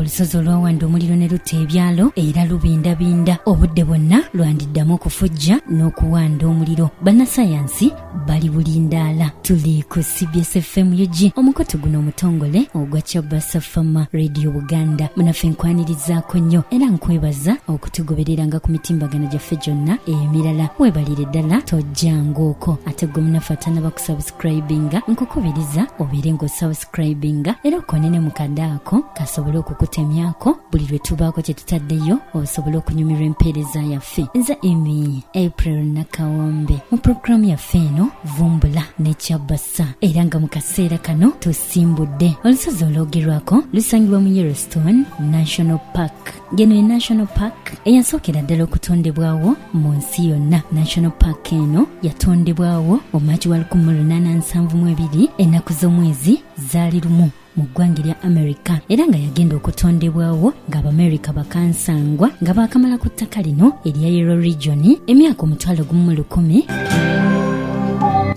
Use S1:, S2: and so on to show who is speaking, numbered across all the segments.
S1: olusozi olwawanda omuliro ne lutta ebyalo era lubindabinda. Obudde bwonna lwandiddamu okufujja n'okuwanda omuliro. Bannasayansi bali bulindaala. Tuli ku CBS FM UG, omukoto guno omutongole ogwa Kyabasa Fama Radio Buganda. Munaffe nkwanirizaako nnyo era nkwebaza okutugobereranga ku mitimbagano gyaffe gyonna emirala. Weebalire ddala tojjangaoko. Ate gwe munaffe atanaba kusubscribinga nkukubiriza obeere ng'osubscribinga era okonene mu kadaako kasobole okukutemyako buli lwe tubaako kye tutaddeyo osobole okunyumirwa empeereza yaffe. Nze Amy April Nakawombe mu programu yaffe eno Vumbula ne Kyabasa, era nga mu kaseera kano tusimbudde olusozi olwogerwako lusangibwa mu Yellowstone National Park. Geno e National Park eyasookera ddala okutondebwawo mu nsi yonna. National Park eno yatondebwawo omwaka wa 1872 ennaku z'omwezi zaali lumu mu ggwanga lya America, era nga yagenda okutondebwawo ng'Abamerika bakansangwa nga baakamala ku ttaka lino erya Yellow Region emyaka 11,000.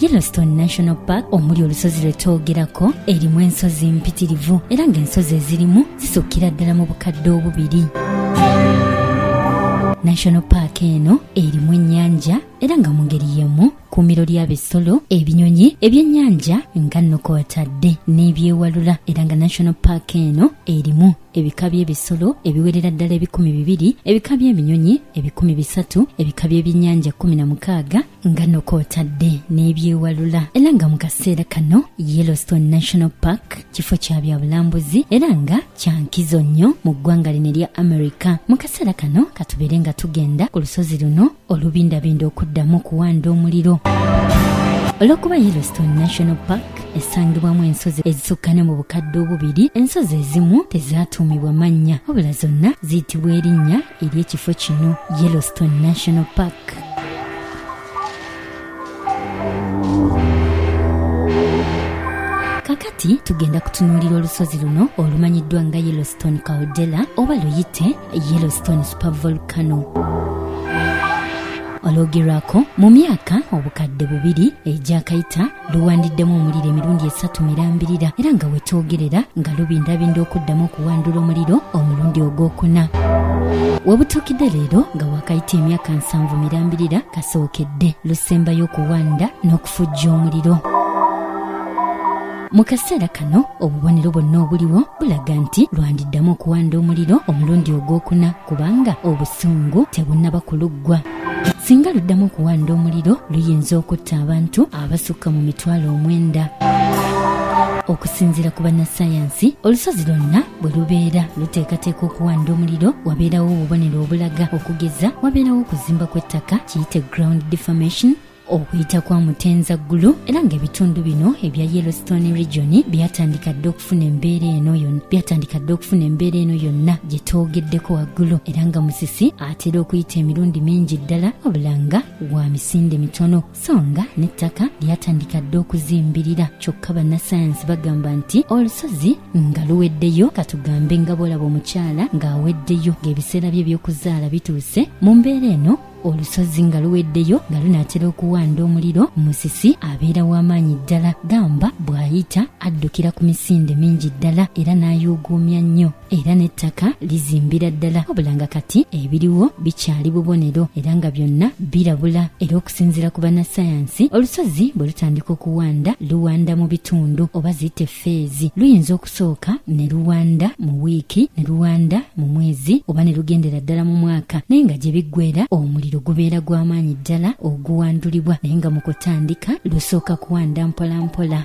S1: Yellowstone National Park omuli olusozi lwe twogerako erimu ensozi mpitirivu era ng'ensozi ezirimu zisukkira ddala mu bukadde obubiri. National Park eno erimu ennyanja era nga mu ngeri y'emu kkuumiro ly'abisolo, ebinyonyi, ebyennyanja nga nno kw'otadde n'ebyewalula, era nga National Park eno erimu ebika by'ebisolo ebiwerera ddala 200,000, ebika by'ebinyonyi 300,000, ebika by'ebyennyanja 16 nga nno kw'otadde n'ebyewalula. Era nga mu kaseera kano Yellowstone National Park kifo kya byabulambuzi era nga kyankizo nnyo mu ggwanga lino erya America. Mu kaseera kano katubeere nga tugenda ku lusozi luno olubindabinda okuddamu okuwanda omuliro. Olw'okuba Yellowstone National Park esangibwamu ensozi ezisukka ne mu bukadde obubiri, ensozi ezimu tezaatuumibwa mannya wabula zonna ziyitibwa erinnya ery'ekifo kino, Yellowstone National Park. Kakati tugenda kutunuulira olusozi luno olumanyiddwa nga Yellowstone Caldera oba luyite Yellowstone Supervolcano. Olwogerwako mu myaka obukadde 2 egyakayita luwandiddemu omuliro emirundi 3 mirambirira, era nga wetwogerera nga lubindabinda okuddamu okuwandula omuliro omulundi ogwokuna. Webutuukidde leero nga wakayita emyaka 7 mirambirira kasookedde lusembayo okuwanda n'okufujja omuliro. Mu kaseera kano obubonero bwonna obuliwo bulaga nti lwandiddamu okuwanda omuliro omulundi ogwokuna kubanga obusungu tebunnaba kuluggwa. Singa luddamu okuwanda omuliro luyinza okutta abantu abasukka mu 9,000. Okusinziira ku bannasayansi, olusozi lwonna bwe lubeera luteekateeka okuwanda omuliro wabeerawo obubonero obulaga okugeza wabeerawo okuzimba kw'ettaka kiyite ground deformation, okuyita kwa mutenzaggulu, era ng'ebitundu bino ebya Yellowstone Region byatandika dde okufuna embeera eno yonna gye twogeddeko waggulu, era nga musisi atera okuyita emirundi mingi ddala wabula nga wa misinde mitono, so nga n'ettaka lyatandika dde okuzimbirira. Kyokka bannasayansi bagamba nti olusozi nga luweddeyo, katugambe nga bwolaba omukyala ng'aweddeyo ng'ebiseera bye by'okuzaala bituuse, mu mbeera eno olusozi nga luweddeyo nga lunaatera okuwanda omuliro, musisi abeera w'amaanyi ddala, gamba bw'ayita addukira ku misinde mingi ddala era n'ayuuguumya nnyo, era n'ettaka lizimbira ddala, wabula nga kati ebiriwo bikyali bubonero era nga byonna birabula. Era okusinziira ku bannasayansi, olusozi bwe lutandika okuwanda luwanda mu bitundu oba ziyite feezi. Luyinza okusooka ne luwanda mu wiiki, ne luwanda mu mwezi oba ne lugendera ddala mu mwaka, naye nga gye biggweera omuliro gubeera gw'amaanyi ddala oguwandulibwa, naye nga mu kutandika lusooka kuwanda mpola mpola.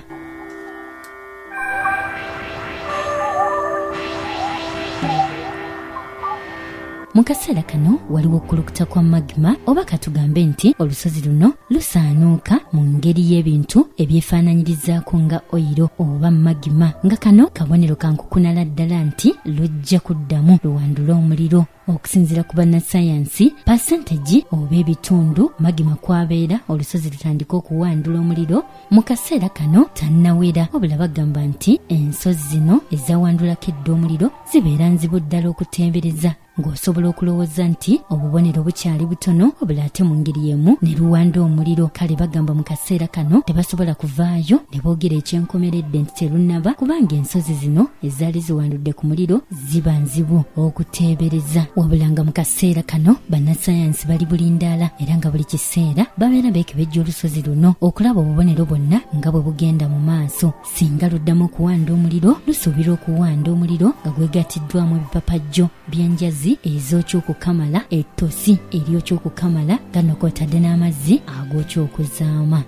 S1: Mu kaseera kano waliwo okulukuta kwa magma oba katugambe nti olusozi luno lusaanuuka mu ngeri y'ebintu ebyefaananyirizaako nga oyiro oba magma, nga kano kabonero kankukunala ddala nti lujja kuddamu luwandula omuliro. Okusinziira ku bannasayansi, percentage oba ebitundu magma kwabeera olusozi lutandika okuwandula omuliro mu kaseera kano tannawera, wabula bagamba nti ensozi zino ezawandulako edda omuliro zibeera nzibu ddala okutembereza, ng'osobola okulowooza nti obubonero bukyali butono obula ate mu ngeri y'emu ne luwanda omuliro. Kale bagamba mu kaseera kano tebasobola kuvaayo ne boogera ekyenkomeredde nti terunnaba kubanga ensozi zino ezaali ziwandudde ku muliro ziba nzibu okuteebereza. Wabula nga mu kaseera kano bannasayansi bali bulindaala era nga buli kiseera babeera beekebejja olusozi luno okulaba obubonero bwonna nga bwe bugenda mu maaso. Singa luddamu okuwanda omuliro lusuubirwa okuwanda omuliro nga gwegattiddwamu ebipapajjo by'enjazi ez'okya okukamala, ettosi eryokya okukamala gano kw'otadde n'amazzi ag'okya okuzaama.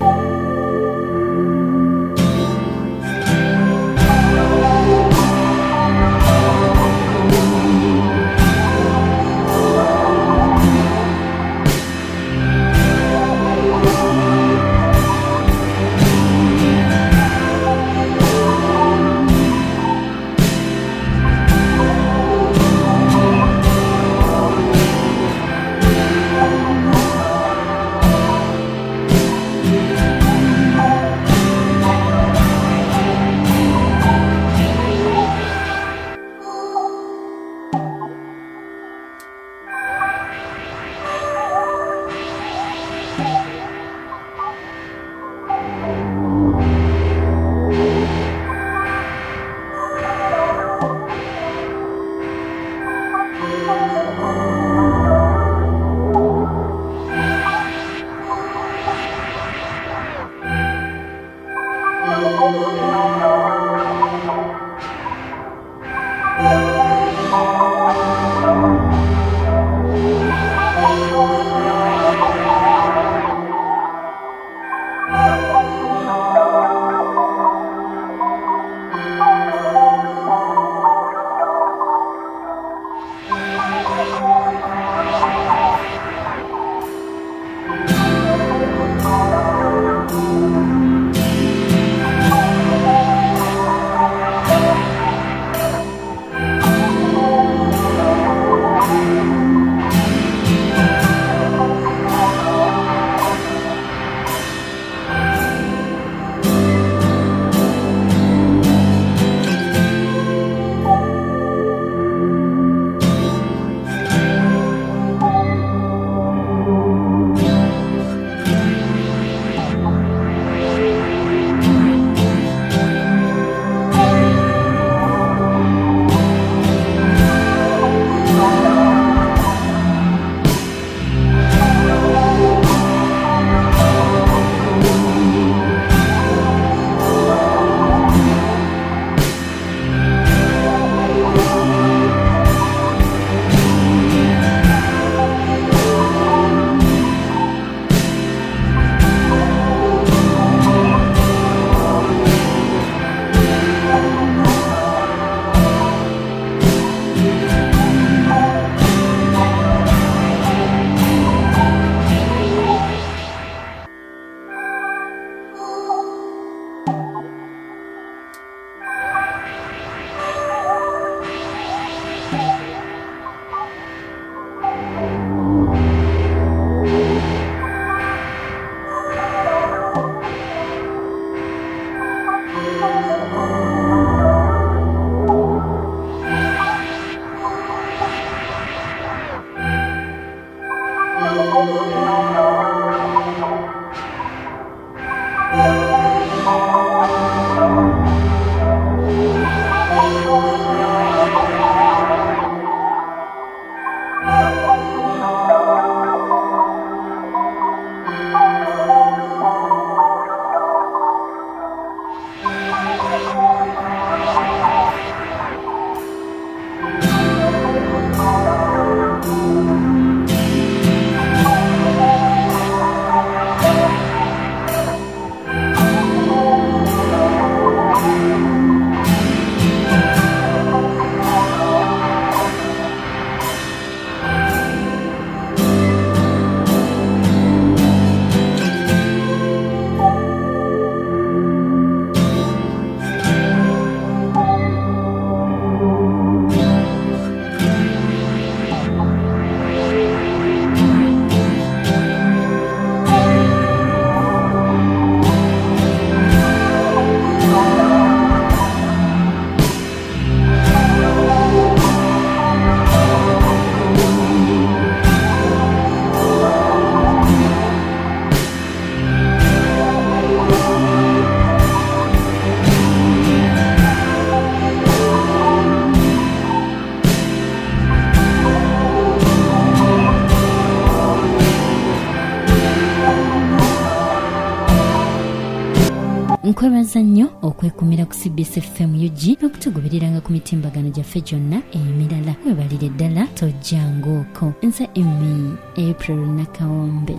S1: nkwebaza nnyo okwekumira ku CBS FM UG n'okutugobereranga ku mitimbagano gyaffe gyonna emirala. Webalire ddala tojjangaoko. Nze Emmy April Nakawombe.